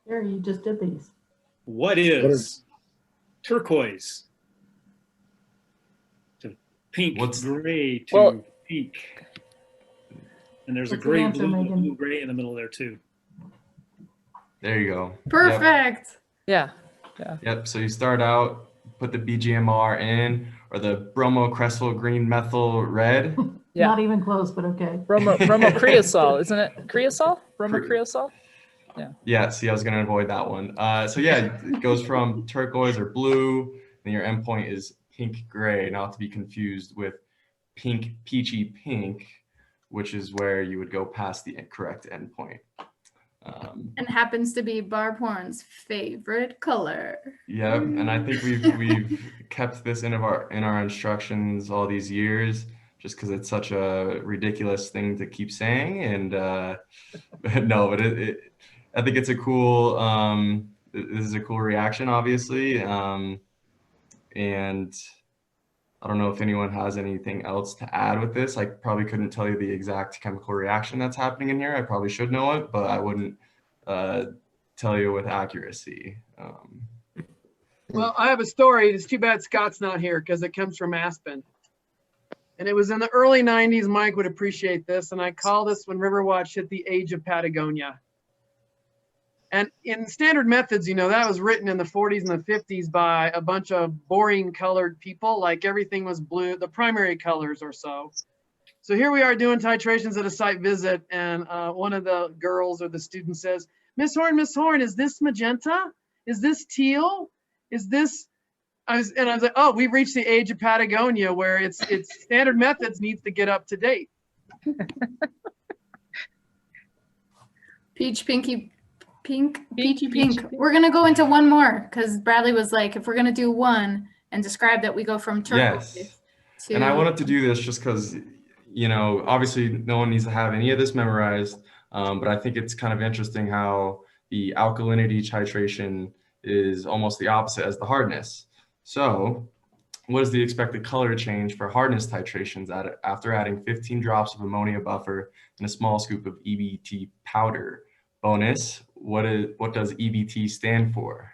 Speaker 1: Here, you just did these.
Speaker 5: What is turquoise to pink, gray to pink? And there's a
Speaker 1: What's the
Speaker 5: gray,
Speaker 1: answer,
Speaker 5: blue,
Speaker 1: Megan?
Speaker 5: blue, gray in the middle there too.
Speaker 2: There you go.
Speaker 3: Perfect.
Speaker 6: Yeah.
Speaker 2: Yep. So you start out, put the BGMR in, or the bromocresol green methyl red.
Speaker 6: Yeah.
Speaker 1: Not even close, but okay.
Speaker 6: Bromocreosol, isn't it? Creosol? Bromocreosol? Yeah.
Speaker 2: Yeah. See, I was going to avoid that one. So yeah, it goes from turquoise or blue, and your endpoint is pink gray, not to be confused with pink peachy pink, which is where you would go past the correct endpoint.
Speaker 3: And happens to be Barb Horn's favorite color.
Speaker 2: Yep, and I think we've kept this in our instructions all these years, just because it's such a ridiculous thing to keep saying. And no, but I think it's a cool. This is a cool reaction, obviously, and I don't know if anyone has anything else to add with this. I probably couldn't tell you the exact chemical reaction that's happening in here. I probably should know it, but I wouldn't tell you with accuracy.
Speaker 10: Well, I have a story. It's too bad Scott's not here because it comes from Aspen. And it was in the early 90s. Mike would appreciate this. And I call this when Riverwatch hit the age of Patagonia. And in standard methods, you know, that was written in the 40s and the 50s by a bunch of boring colored people, like everything was blue, the primary colors or so. So here we are doing titrations at a site visit, and one of the girls or the student says, Miss Horn, is this magenta? Is this teal? Is this, I was like, oh, we've reached the age of Patagonia where it's standard methods needs to get up to date.
Speaker 3: Peachy pink. We're gonna go into one more because Bradley was like, if we're gonna do one and describe that, we go from turquoise
Speaker 2: Yes.
Speaker 3: to.
Speaker 2: And I wanted to do this just because, you know, obviously no one needs to have any of this memorized, but I think it's kind of interesting how the alkalinity titration is almost the opposite as the hardness. So what is the expected color change for hardness titrations after adding 15 drops of ammonia buffer and a small scoop of EBT powder? Bonus, what does EBT stand for?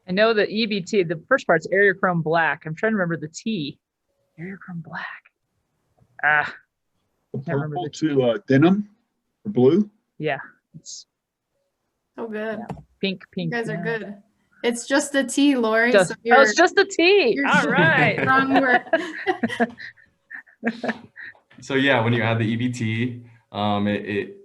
Speaker 6: I know the EBT, the first part's Aerochrome Black. I'm trying to remember the T. Aerochrome Black. Ah, can't remember
Speaker 7: Purple
Speaker 6: the T.
Speaker 7: to denim or blue.
Speaker 6: Yeah, it's
Speaker 3: So good.
Speaker 6: pink.
Speaker 3: You guys are
Speaker 6: yeah.
Speaker 3: good. It's just a T, Lori.
Speaker 6: Just,
Speaker 3: so
Speaker 6: oh, it's just the T.
Speaker 3: you're
Speaker 6: All right.
Speaker 3: wrong word.
Speaker 2: So yeah, when you add the EBT, it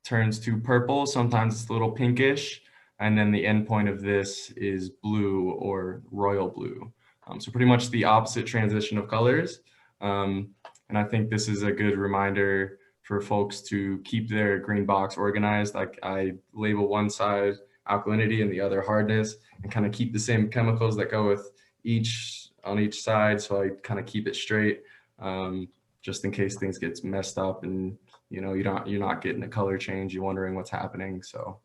Speaker 2: turns to purple. Sometimes it's a little pinkish. And then the end point of this is blue or royal blue. So pretty much the opposite transition of colors. And I think this is a good reminder for folks to keep their green box organized. Like I label one side alkalinity and the other hardness, and kind of keep the same chemicals that go with on each side. So I kind of keep it straight, just in case things gets messed up and you know you're not getting a color change, you're wondering what's happening. So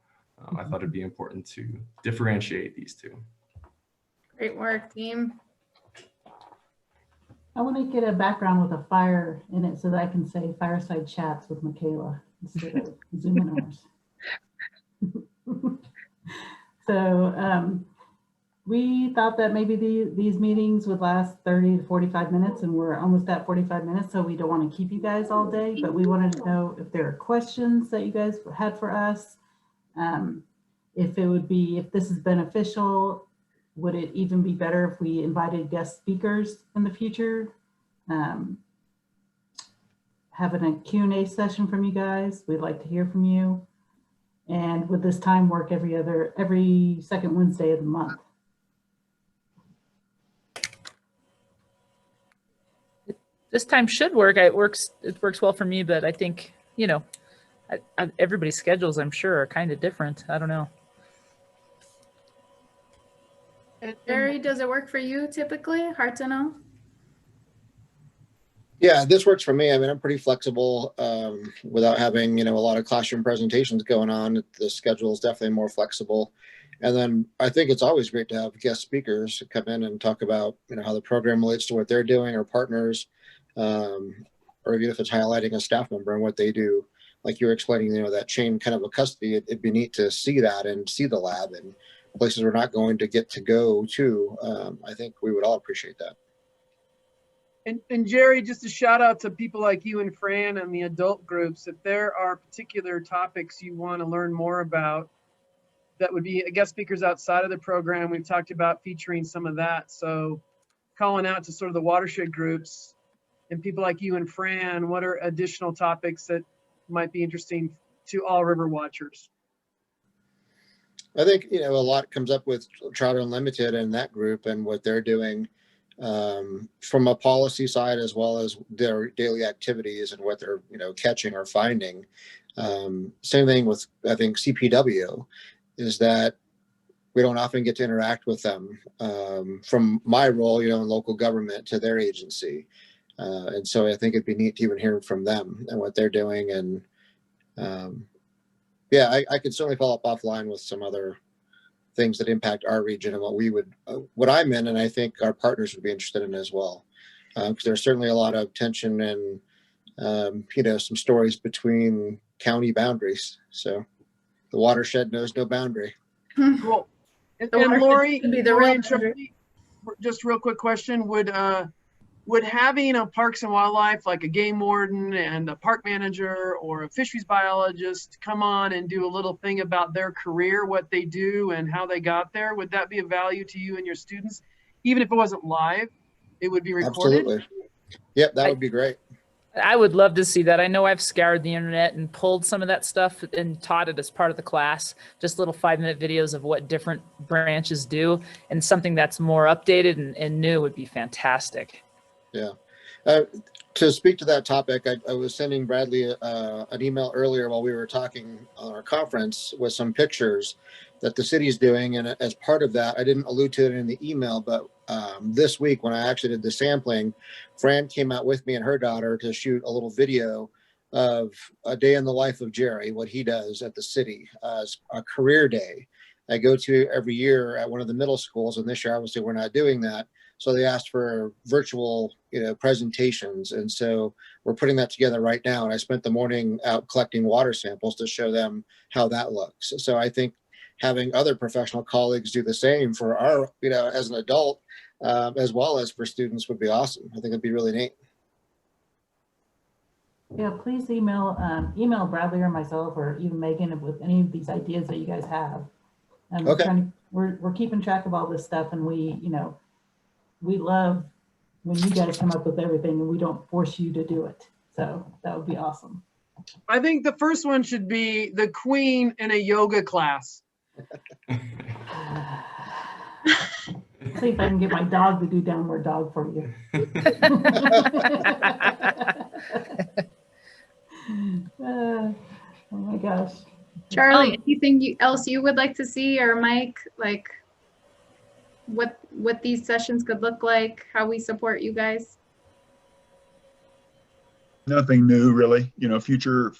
Speaker 2: I thought it'd be important to differentiate these two.
Speaker 3: Great work, team.
Speaker 1: I want to get a background with a fire in it so that I can say fireside chats with Michaela instead of Zoominars. So we thought that maybe these meetings would last 30 to 45 minutes, and we're almost at 45 minutes, so we don't want to keep you guys all day, but we wanted to know if there are questions that you guys had for us. If this is beneficial, would it even be better if we invited guest speakers in the future? Having a Q&A session from you guys, we'd like to hear from you. And would this time work every second Wednesday of the month?
Speaker 6: This time should work. It works well for me, but I think, you know, everybody's schedules, I'm sure, are kind of different. I don't know.
Speaker 3: Jerry, does it work for you typically? Hard to know.
Speaker 9: Yeah, this works for me. I mean, I'm pretty flexible without having, a lot of classroom presentations going on. The schedule is definitely more flexible. And then I think it's always great to have guest speakers come in and talk about, how the program relates to what they're doing, or partners, or even if it's highlighting a staff member and what they do. Like you were explaining, that chain kind of a custody. It'd be neat to see that and see the lab and places we're not going to get to go to. I think we would all appreciate that.
Speaker 10: And Jerry, just a shout out to people like you and Fran and the adult groups. If there are particular topics you want to learn more about, that would be guest speakers outside of the program. We've talked about featuring some of that. So calling out to sort of the watershed groups and people like you and Fran, what are additional topics that might be interesting to all river watchers?
Speaker 9: I think, a lot comes up with Trout Unlimited and that group and what they're doing from a policy side, as well as their daily activities and what they're, catching or finding. Same thing with, I think, CPW, is that we don't often get to interact with them from my role, in local government to their agency. And so I think it'd be neat to even hear from them and what they're doing. And yeah, I could certainly follow up offline with some other things that impact our region and what I'm in, and I think our partners would be interested in as well. Because there's certainly a lot of tension and, some stories between county boundaries. So the watershed knows no boundary.
Speaker 10: Cool. And Lori, and Charlie, just real quick question, would having a parks and wildlife, like a game warden and a park manager or a fisheries biologist, come on and do a little thing about their career, what they do and how they got there, would that be of value to you and your students? Even if it wasn't live, it would be recorded?
Speaker 9: Absolutely. Yep, that would be great.
Speaker 6: I would love to see that. I know I've scoured the internet and pulled some of that stuff and taught it as part of the class, just little 5-minute videos of what different branches do, and something that's more updated and new would be fantastic.
Speaker 9: Yeah. To speak to that topic, I was sending Bradley an email earlier while we were talking on our conference with some pictures that the city's doing. And as part of that, I didn't allude to it in the email, but this week when I actually did the sampling, Fran came out with me and her daughter to shoot a little video of a day in the life of Jerry, what he does at the city as a career day. I go to every year at one of the middle schools, and this year obviously we're not doing that. So they asked for virtual, presentations. And so we're putting that together right now. And I spent the morning out collecting water samples to show them how that looks. So I think having other professional colleagues do the same for our, as an adult, as well as for students would be awesome. I think it'd be really neat.
Speaker 1: Yeah, please email Bradley or myself or even Megan with any of these ideas that you guys have.
Speaker 9: Okay.
Speaker 1: We're keeping track of all this stuff, and we love when you guys come up with everything and we don't force you to do it. So that would be awesome.
Speaker 10: I think the first one should be the Queen in a yoga class.
Speaker 1: See if I can get my dog to do downward dog for you. Oh my gosh.
Speaker 3: Charlie, anything else you would like to see, or Mike, like what these sessions could look like, how we support you guys?
Speaker 7: Nothing new, really. Future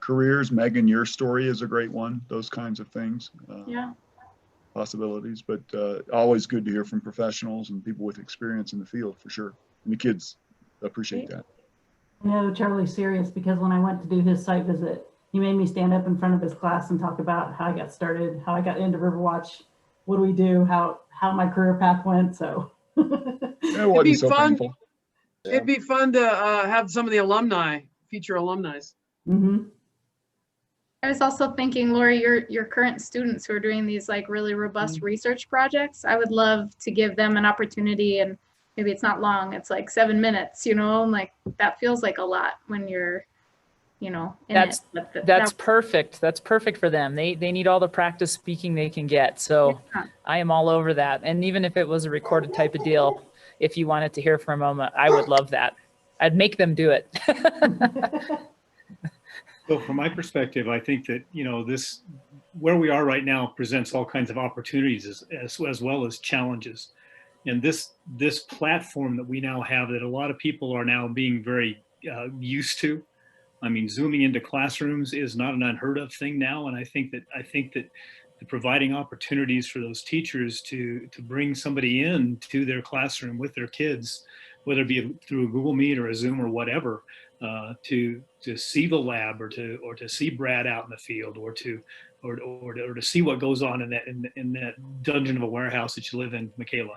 Speaker 7: careers. Megan, your story is a great one. Those kinds of things.
Speaker 3: Yeah.
Speaker 7: Possibilities, but always good to hear from professionals and people with experience in the field, for sure. And the kids appreciate that.
Speaker 1: I know Charlie's serious, because when I went to do his site visit, he made me stand up in front of his class and talk about how I got started, how I got into Riverwatch, what do we do, how my career path went. So
Speaker 7: It wasn't so painful.
Speaker 10: It'd be fun to have some of the future alumni.
Speaker 1: Mm-hmm.
Speaker 3: I was also thinking, Lori, your current students who are doing these like really robust research projects, I would love to give them an opportunity, and maybe it's not long, it's like 7 minutes, like that feels like a lot when you're, in
Speaker 6: That's
Speaker 3: it.
Speaker 6: that's perfect. That's perfect for them. They need all the practice speaking they can get. So
Speaker 3: Yeah.
Speaker 6: I am all over that. And even if it was a recorded type of deal, if you wanted to hear for a moment, I would love that. I'd make them do it.
Speaker 5: So from my perspective, I think that, this, where we are right now presents all kinds of opportunities as well as challenges. And this platform that we now have, that a lot of people are now being very used to. I mean, zooming into classrooms is not an unheard of thing now. And I think that the providing opportunities for those teachers to bring somebody in to their classroom with their kids, whether it be through a Google Meet or a Zoom or whatever, to see the lab or to see Brad out in the field, or to see what goes on in that dungeon of a warehouse that you live in, Michaela.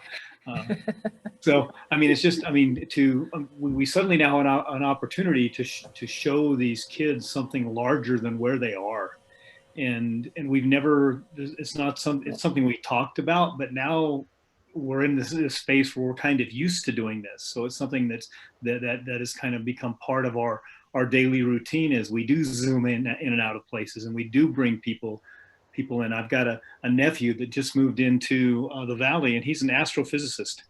Speaker 5: So I mean, it's just, we suddenly now have an opportunity to show these kids something larger than where they are, and we've never. It's something we talked about, but now we're in this space where we're kind of used to doing this. So it's something that has kind of become part of our daily routine, as we do zoom in and out of places, and we do bring people in. I've got a nephew that just moved into the Valley, and he's an astrophysicist.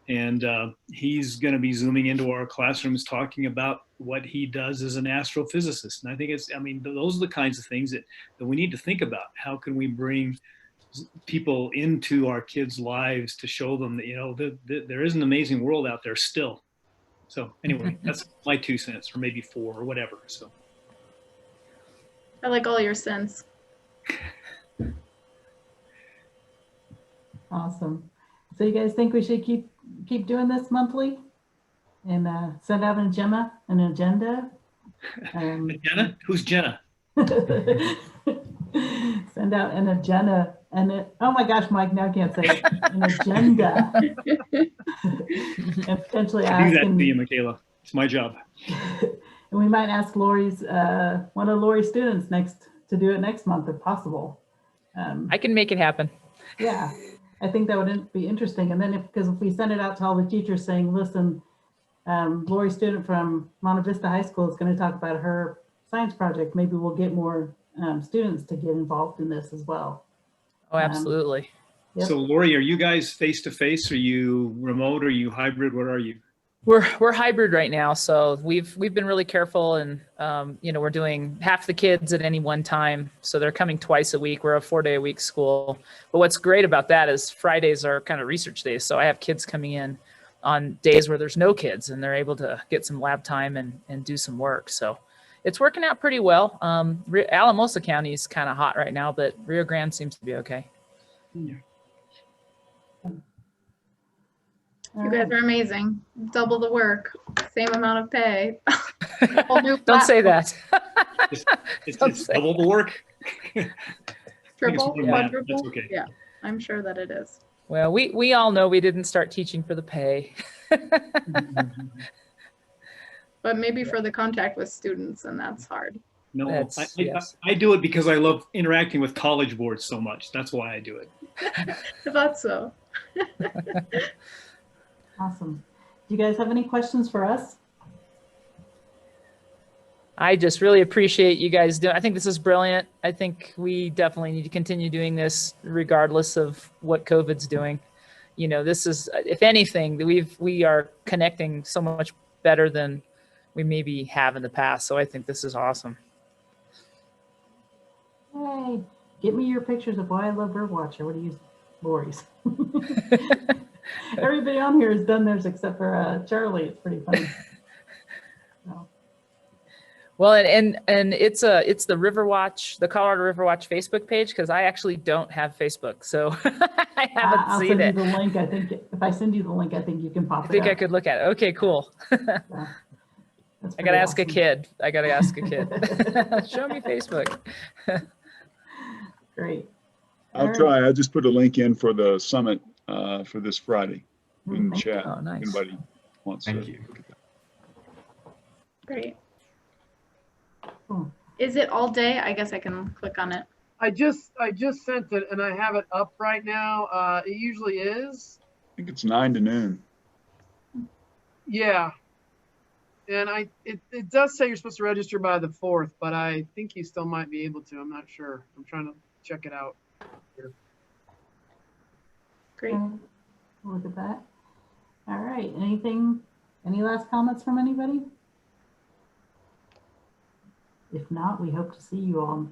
Speaker 5: And he's going to be zooming into our classrooms talking about what he does as an astrophysicist. And I think those are the kinds of things that we need to think about. How can we bring people into our kids' lives to show them that, that there is an amazing world out there still. So anyway, that's my 2 cents, or maybe 4 or whatever. So
Speaker 3: I like all your cents.
Speaker 1: Awesome. So you guys think we should keep doing this monthly and send out an agenda?
Speaker 5: Jenna? Who's Jenna?
Speaker 1: Send out an agenda, oh my gosh, Mike, now I can't say it. An agenda. And potentially
Speaker 5: I do that to you, Michaela. It's my job.
Speaker 1: And we might ask one of Lori's students to do it next month if possible.
Speaker 6: I can make it happen.
Speaker 1: Yeah, I think that would be interesting. And then because if we send it out to all the teachers saying, listen, Lori's student from Monte Vista High School is going to talk about her science project, maybe we'll get more students to get involved in this as well.
Speaker 6: Oh, absolutely.
Speaker 1: Yep.
Speaker 5: So Lori, are you guys face-to-face? Are you remote? Are you hybrid? What are you?
Speaker 6: We're hybrid right now, so we've been really careful, and we're doing half the kids at any one time, so they're coming twice a week. We're a 4-day-a-week school, but what's great about that is Fridays are kind of research days, so I have kids coming in on days where there's no kids, and they're able to get some lab time and do some work. So it's working out pretty well. Alamosa County is kind of hot right now, but Rio Grande seems to be okay.
Speaker 3: You guys are amazing. Double the work, same amount of pay. Whole new
Speaker 6: Don't say
Speaker 3: platform.
Speaker 6: that.
Speaker 5: It's double the work.
Speaker 3: Triple,
Speaker 5: Yeah, that's
Speaker 3: quadruple.
Speaker 5: okay.
Speaker 3: Yeah, I'm sure that it is.
Speaker 6: Well, we all know we didn't start teaching for the pay.
Speaker 3: But maybe for the contact with students, and that's hard.
Speaker 5: No,
Speaker 6: Yes.
Speaker 5: I do it because I love interacting with college boards so much. That's why I do it.
Speaker 3: I thought so.
Speaker 1: Awesome. Do you guys have any questions for us?
Speaker 6: I just really appreciate you guys doing. I think this is brilliant. I think we definitely need to continue doing this regardless of what COVID's doing. This is, if anything, we are connecting so much better than we maybe have in the past. So I think this is awesome.
Speaker 1: Hey, get me your pictures of why I love Birdwatcher. What do you use? Lori's. Everybody on here has done theirs except for Charlie. It's pretty funny. So.
Speaker 6: Well, and it's the Riverwatch, the Colorado Riverwatch Facebook page, because I actually don't have Facebook, so I haven't
Speaker 1: I'll
Speaker 6: seen
Speaker 1: send
Speaker 6: it.
Speaker 1: you the link. I think if I send you the link, I think you can pop it.
Speaker 6: I think
Speaker 1: up.
Speaker 6: I could look at it. Okay, cool.
Speaker 1: Yeah. That's
Speaker 6: I
Speaker 1: pretty
Speaker 6: gotta ask a
Speaker 1: awesome.
Speaker 6: kid. Show me Facebook.
Speaker 1: Great.
Speaker 7: I'll try. I just put a link in for the summit for this Friday in
Speaker 1: Thank
Speaker 7: chat.
Speaker 6: Oh, nice.
Speaker 7: Anybody wants
Speaker 2: Thank
Speaker 7: to
Speaker 2: you.
Speaker 7: look at that.
Speaker 3: Great.
Speaker 1: Cool.
Speaker 3: Is it all day? I guess I can click on it.
Speaker 10: I just sent it and I have it up right now. It usually is.
Speaker 7: I think it's 9 to noon.
Speaker 10: Yeah. And it does say you're supposed to register by the 4th, but I think you still might be able to. I'm not sure. I'm trying to check it out.
Speaker 3: Great.
Speaker 1: Okay. Look at that. All right. Any last comments from anybody? If not, we hope to see you all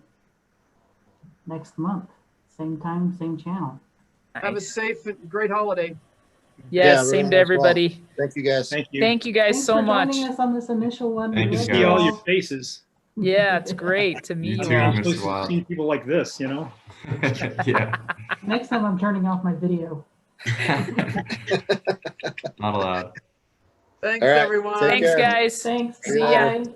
Speaker 1: next month. Same time, same channel.
Speaker 10: Have a
Speaker 6: Nice.
Speaker 10: safe and great holiday.
Speaker 6: Yes,
Speaker 9: Yeah,
Speaker 6: same
Speaker 9: everyone
Speaker 6: to
Speaker 9: as well.
Speaker 6: everybody.
Speaker 9: Thank you, guys.
Speaker 5: Thank you.
Speaker 6: Thank you guys
Speaker 1: Thanks
Speaker 6: so
Speaker 1: for
Speaker 6: much.
Speaker 1: joining us on this initial one.
Speaker 2: Thank
Speaker 1: We
Speaker 2: you,
Speaker 1: love
Speaker 5: See all
Speaker 2: guys.
Speaker 5: your faces.
Speaker 6: Yeah, it's great to meet
Speaker 2: You
Speaker 6: you
Speaker 2: too,
Speaker 6: all.
Speaker 5: I'm supposed
Speaker 2: Mr.
Speaker 5: to
Speaker 2: Wild.
Speaker 5: see people like this, you know?
Speaker 2: Yeah.
Speaker 1: Next time I'm turning off my video.
Speaker 2: Not allowed.
Speaker 10: Thanks,
Speaker 9: All right,
Speaker 10: everyone.
Speaker 9: take
Speaker 6: Thanks,
Speaker 9: care.
Speaker 6: guys.
Speaker 1: Thanks.
Speaker 9: See you
Speaker 1: Bye.
Speaker 9: later.